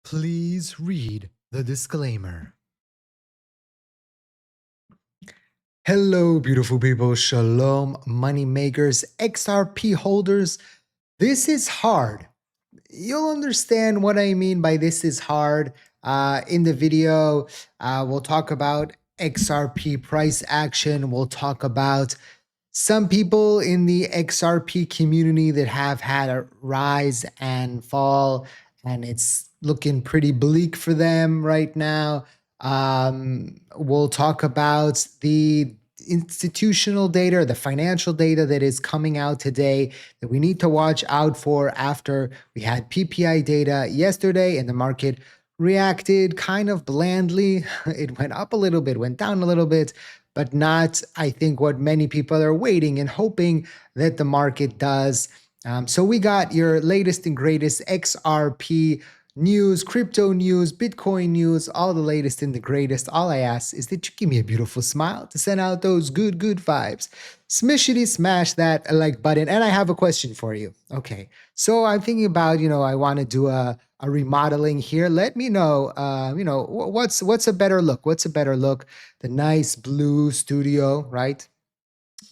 Please read the disclaimer. Hello, beautiful people. Shalom, money makers, XRP holders. This is hard. You'll understand what I mean by this is hard. In the video, we'll talk about XRP price action. We'll talk about some people in the XRP community that have had a rise and fall, and it's looking pretty bleak for them right now. We'll talk about the institutional data, the financial data that is coming out today that we need to watch out for after we had PPI data yesterday and the market reacted kind of blandly. It went up a little bit, went down a little bit, but not, I think, what many people are waiting and hoping that the market does. So we got your latest and greatest XRP news, crypto news, Bitcoin news, all the latest and the greatest. All I ask is that you give me a beautiful smile to send out those good vibes. Smishity smash that like button. And I have a question for you. Okay. So I'm thinking about, I want to do a remodeling here. Let me know, what's a better look? What's a better look? The nice blue studio, right?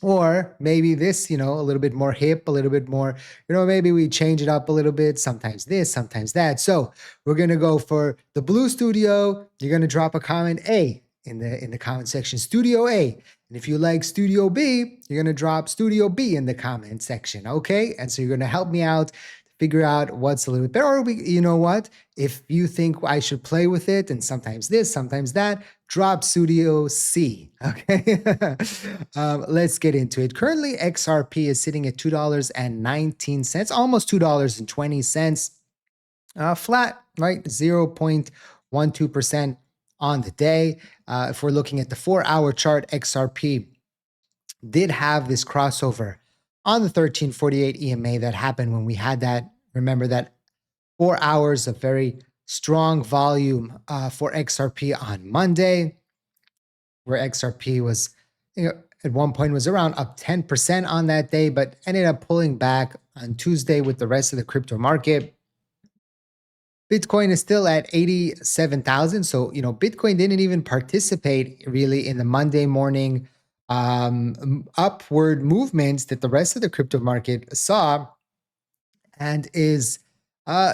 Or maybe this, a little bit more hip, a little bit more, maybe we change it up a little bit, sometimes this, sometimes that. So we're going to go for the blue studio. You're going to drop a comment A in the comment section, Studio A. And if you like Studio B, you're going to drop Studio B in the comment section. Okay. And so you're going to help me out figure out what's a little bit better. Or you know what? If you think I should play with it and sometimes this, sometimes that, drop Studio C. Okay. Let's get into it. Currently, XRP is sitting at $2.19, almost $2.20. Flat, right? 0.12% on the day. If we're looking at the 4-hour chart, XRP did have this crossover on the 1348 EMA that happened when we had that. Remember that 4 hours of very strong volume for XRP on Monday, where XRP was, at one point was around up 10% on that day, but ended up pulling back on Tuesday with the rest of the crypto market. Bitcoin is still at 87,000. So, Bitcoin didn't even participate really in the Monday morning upward movements that the rest of the crypto market saw, and is,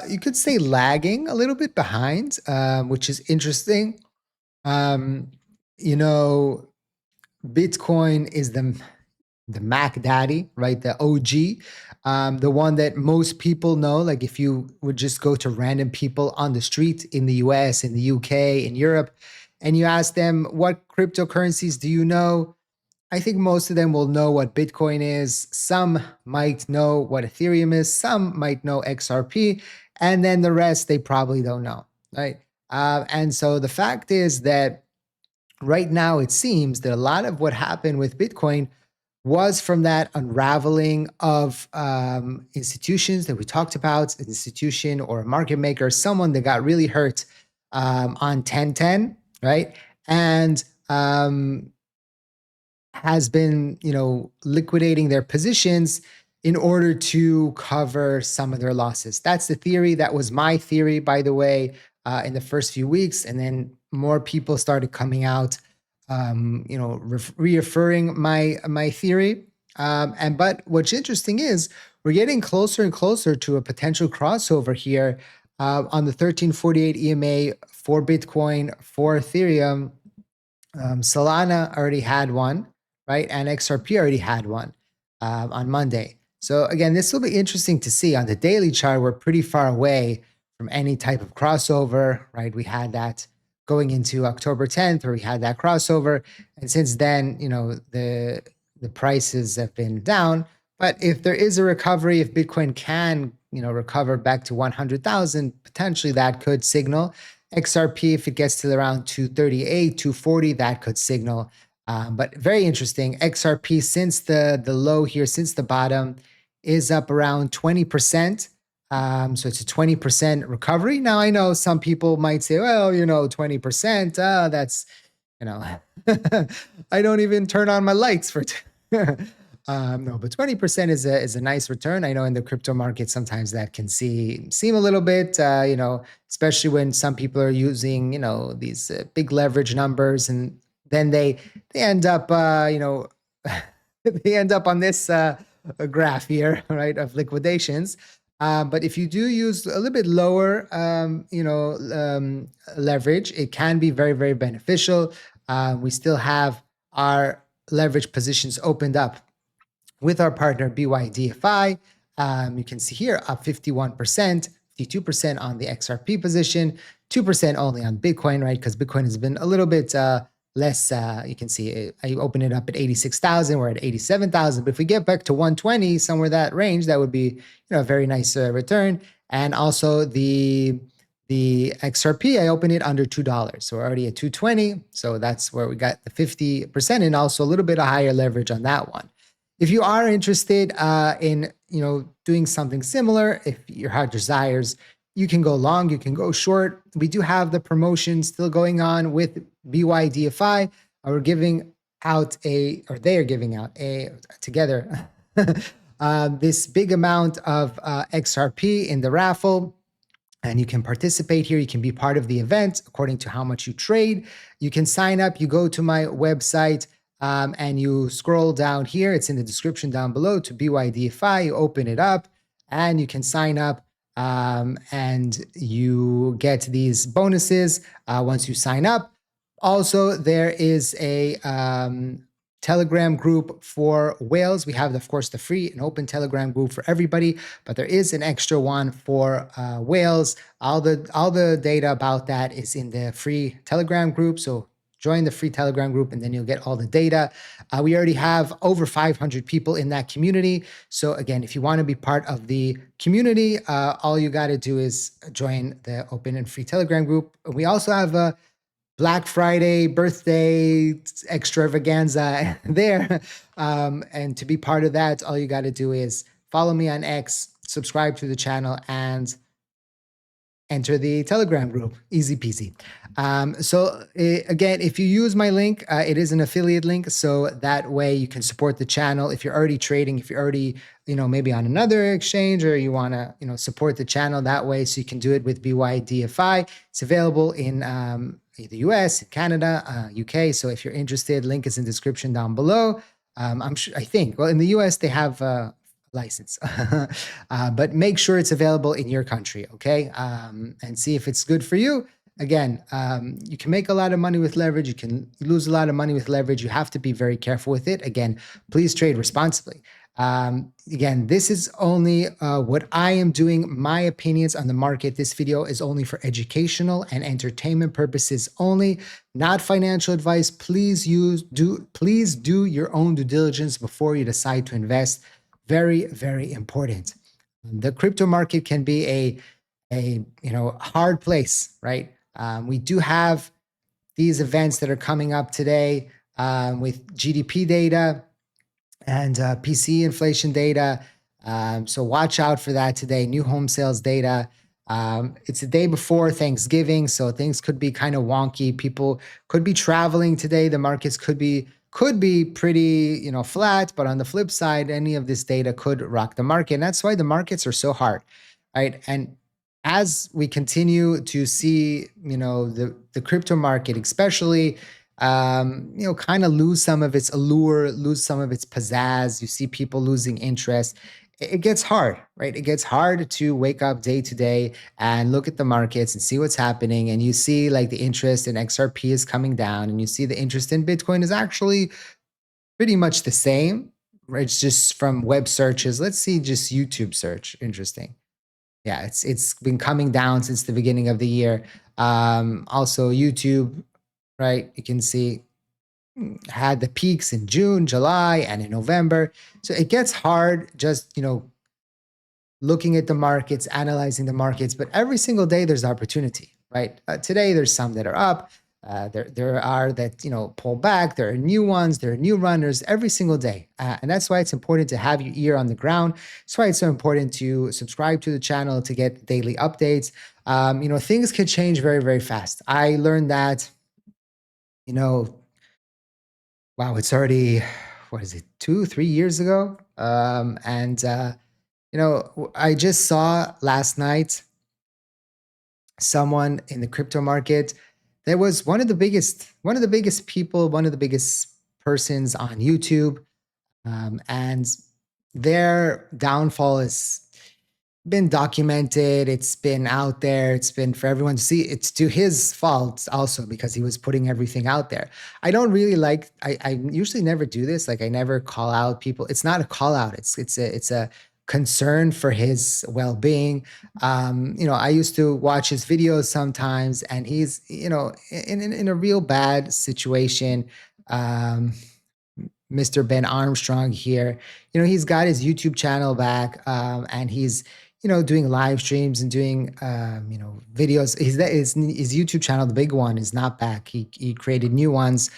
you could say, lagging a little bit behind, which is interesting. Bitcoin is the Mac Daddy, right? The OG, the one that most people know. Like if you would just go to random people on the street in the US, in the UK, in Europe, and you ask them, what cryptocurrencies do you know? I think most of them will know what Bitcoin is. Some might know what Ethereum is. Some might know XRP. And then the rest, they probably don't know, right? And so the fact is that right now, it seems that a lot of what happened with Bitcoin was from that unraveling of institutions that we talked about, an institution or a market maker, someone that got really hurt on 1010, right? And has been, liquidating their positions in order to cover some of their losses. That's the theory. That was my theory, by the way, in the first few weeks. And then more people started coming out, reaffirming my theory. But what's interesting is we're getting closer and closer to a potential crossover here on the 1348 EMA for Bitcoin, for Ethereum. Solana already had one, right? And XRP already had one on Monday. So again, this will be interesting to see. On the daily chart, we're pretty far away from any type of crossover, right? We had that going into October 10th, where we had that crossover. And since then, the prices have been down. But if there is a recovery, if Bitcoin can, recover back to 100,000, potentially that could signal. XRP, if it gets to around 238, 240, that could signal. But very interesting. XRP, since the low here, since the bottom, is up around 20%. So it's a 20% recovery. Now, I know some people might say, well, 20%, that's, I don't even turn on my lights for No, but 20% is a nice return. I know in the crypto market sometimes that can seem a little bit, especially when some people are using these big leverage numbers, and then they end up they end up on this graph here, right, of liquidations. But if you do use a little bit lower, leverage, it can be very, very beneficial. We still have our leverage positions opened up with our partner BYDFI. You can see here up 51%, 52% on the XRP position, 2% only on Bitcoin, right? Because Bitcoin has been a little bit less. You can see I opened it up at 86,000. We're at 87,000. But if we get back to 120, somewhere that range, that would be a very nice return. And also the XRP, I opened it under $2. So we're already at 220. So that's where we got the 50% and also a little bit of higher leverage on that one. If you are interested in doing something similar, if your heart desires, you can go long, you can go short. We do have the promotion still going on with BYDFI. We're giving out or they are giving out together this big amount of XRP in the raffle. And you can participate here. You can be part of the event according to how much you trade. You can sign up. You go to my website and you scroll down here. It's in the description down below to BYDFI. You open it up and you can sign up and you get these bonuses once you sign up. Also, there is a Telegram group for whales. We have, of course, the free and open Telegram group for everybody, but there is an extra one for whales. All the data about that is in the free Telegram group. So join the free Telegram group and then you'll get all the data. We already have over 500 people in that community. So again, if you want to be part of the community, all you got to do is join the open and free Telegram group. We also have a Black Friday birthday extravaganza there. And to be part of that, all you got to do is follow me on X, subscribe to the channel, and enter the Telegram group. Easy peasy. Again, if you use my link, it is an affiliate link. So that way you can support the channel. If you're already trading, if you're already, maybe on another exchange, or you want to, support the channel that way, so you can do it with BYDFI. It's available in the US, Canada, UK. So if you're interested, link is in the description down below. Well, in the US, they have license, but make sure it's available in your country, okay? And see if it's good for you. Again, you can make a lot of money with leverage. You can lose a lot of money with leverage. You have to be very careful with it. Again, please trade responsibly. Again, this is only what I am doing. My opinions on the market. This video is only for educational and entertainment purposes only, not financial advice. Please do your own due diligence before you decide to invest. Very, very important. The crypto market can be a hard place, right? We do have these events that are coming up today with GDP data and PC inflation data. So watch out for that today. New home sales data. It's the day before Thanksgiving, so things could be kind of wonky. People could be traveling today. The markets could be pretty, flat. But on the flip side, any of this data could rock the market. And that's why the markets are so hard, right? And as we continue to see, the crypto market, especially, kind of lose some of its allure, lose some of its pizzazz. You see people losing interest. It gets hard, right? It gets hard to wake up day to day and look at the markets and see what's happening. And you see like the interest in XRP is coming down, and you see the interest in Bitcoin is actually pretty much the same, right? It's just from web searches. Let's see, just YouTube search. Interesting. Yeah, it's been coming down since the beginning of the year. Also YouTube, right? You can see had the peaks in June, July, and in November. So it gets hard just, looking at the markets, analyzing the markets, but every single day there's opportunity, right? Today there's some that are up. There are that, pull back. There are new ones. There are new runners every single day. And that's why it's important to have your ear on the ground. That's why it's so important to subscribe to the channel to get daily updates. Things can change very, very fast. I learned that, wow, it's already, what is it, 2, 3 years ago. And I just saw last night someone in the crypto market. There was one of the biggest people, one of the biggest persons on YouTube, and their downfall has been documented. It's been out there. It's been for everyone to see. It's to his fault also because he was putting everything out there. I don't really like. I usually never do this. Like I never call out people. It's not a call out. It's a concern for his well-being. I used to watch his videos sometimes, and he's in a real bad situation. Um, Mr. Ben Armstrong here. He's got his YouTube channel back, and he's doing live streams and doing videos. His YouTube channel, the big one, is not back. He created new ones,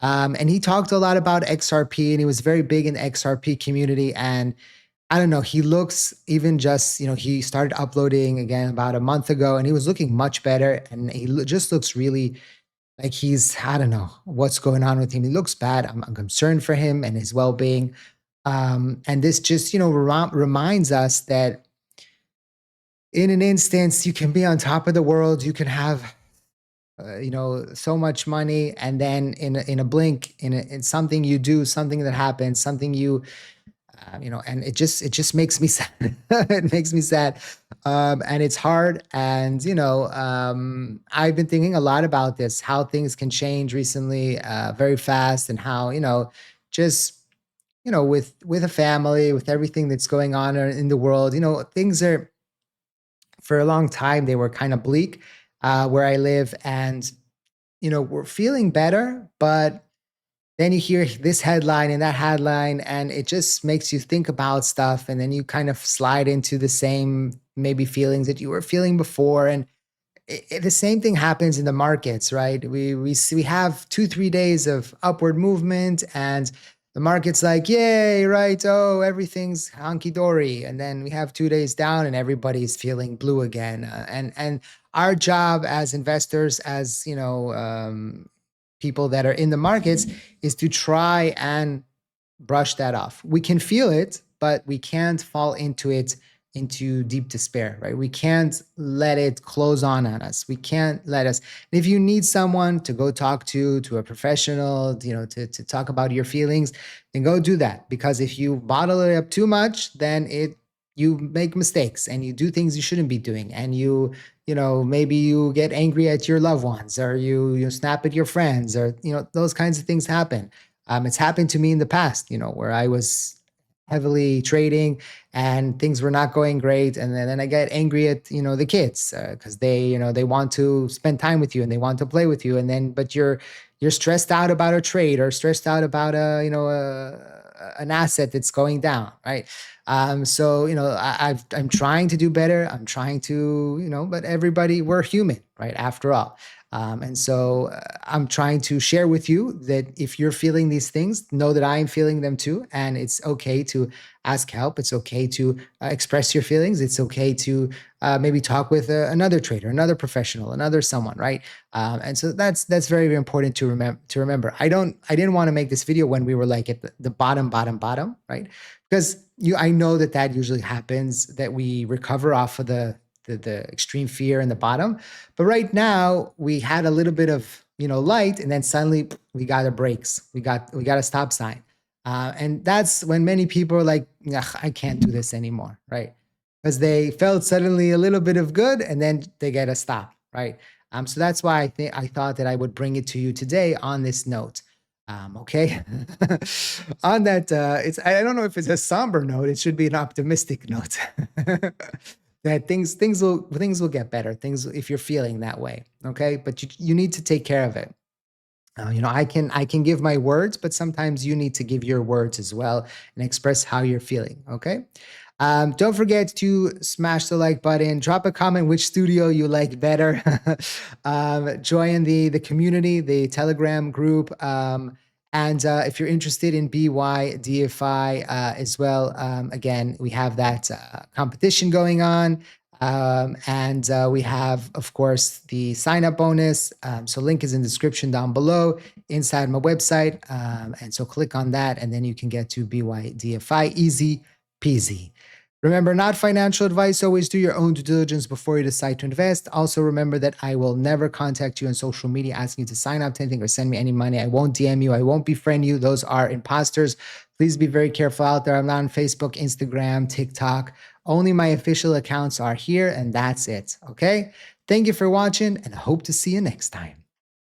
and he talked a lot about XRP, and he was very big in the XRP community. And I don't know, he looks even just he started uploading again about a month ago, and he was looking much better, and just looks really like I don't know what's going on with him. He looks bad. I'm concerned for him and his well being. And this just, reminds us that in an instance, you can be on top of the world. You can have, so much money. And then in a blink, in something you do, something that happens, something and it just makes me sad. It makes me sad, and it's hard. And I've been thinking a lot about this, how things can change recently, very fast, and how just with a family, with everything that's going on in the world, things are for a long time they were kind of bleak where I live, and we're feeling better, but then you hear this headline and that headline, and it just makes you think about stuff. And then you kind of slide into the same maybe feelings that you were feeling before. And the same thing happens in the markets, right? We have 2 3 days of upward movement, and the market's like, yay, right? Oh, everything's honky dory. And then we have 2 days down, and everybody's feeling blue again. And our job as investors, as people that are in the markets, is to try and brush that off. We can feel it, but we can't fall into deep despair, right? We can't let it close on us. We can't let us. If you need someone to go talk to a professional, to talk about your feelings, then go do that. Because if you bottle it up too much, then you make mistakes and you do things you shouldn't be doing. And maybe you get angry at your loved ones, or you snap at your friends, or those kinds of things happen. It's happened to me in the past, where I was heavily trading and things were not going great, and then I get angry at the kids because they want to spend time with you and they want to play with you, and then but you're stressed out about a trade, or stressed out about an asset that's going down, right? So I'm trying to do better. I'm trying to but everybody, we're human, right? After all. And so I'm trying to share with you that if you're feeling these things, know that I am feeling them too. And it's okay to ask help. It's okay to express your feelings. It's okay to maybe talk with another trader, another professional, another someone, right? And so that's very, very important to remember. I didn't want to make this video when we were like at the bottom, right? Because I know that usually happens, that we recover off of the extreme fear in the bottom. But right now we had a little bit of light, and then suddenly we got a brakes. We got a stop sign, and that's when many people are like, I can't do this anymore, right? Because they felt suddenly a little bit of good, and then they get a stop, right? So that's why I thought that I would bring it to you today on this note. Okay. On that, I don't know if it's a somber note. It should be an optimistic note. That things will get better. Things, if you're feeling that way, okay. But you need to take care of it. I can give my words, but sometimes you need to give your words as well and express how you're feeling. Okay. Don't forget to smash the like button, drop a comment which studio you like better, join the community, the Telegram group, and if you're interested in BYDFI as well, again, we have that competition going on. And we have, of course, the sign up bonus. So link is in the description down below inside my website. And so click on that and then you can get to BYDFI. Easy peasy. Remember, not financial advice. Always do your own due diligence before you decide to invest. Also, remember that I will never contact you on social media asking you to sign up to anything or send me any money. I won't DM you. I won't befriend you. Those are imposters. Please be very careful out there. I'm not on Facebook, Instagram, TikTok. Only my official accounts are here, and that's it. Okay? Thank you for watching, and I hope to see you next time.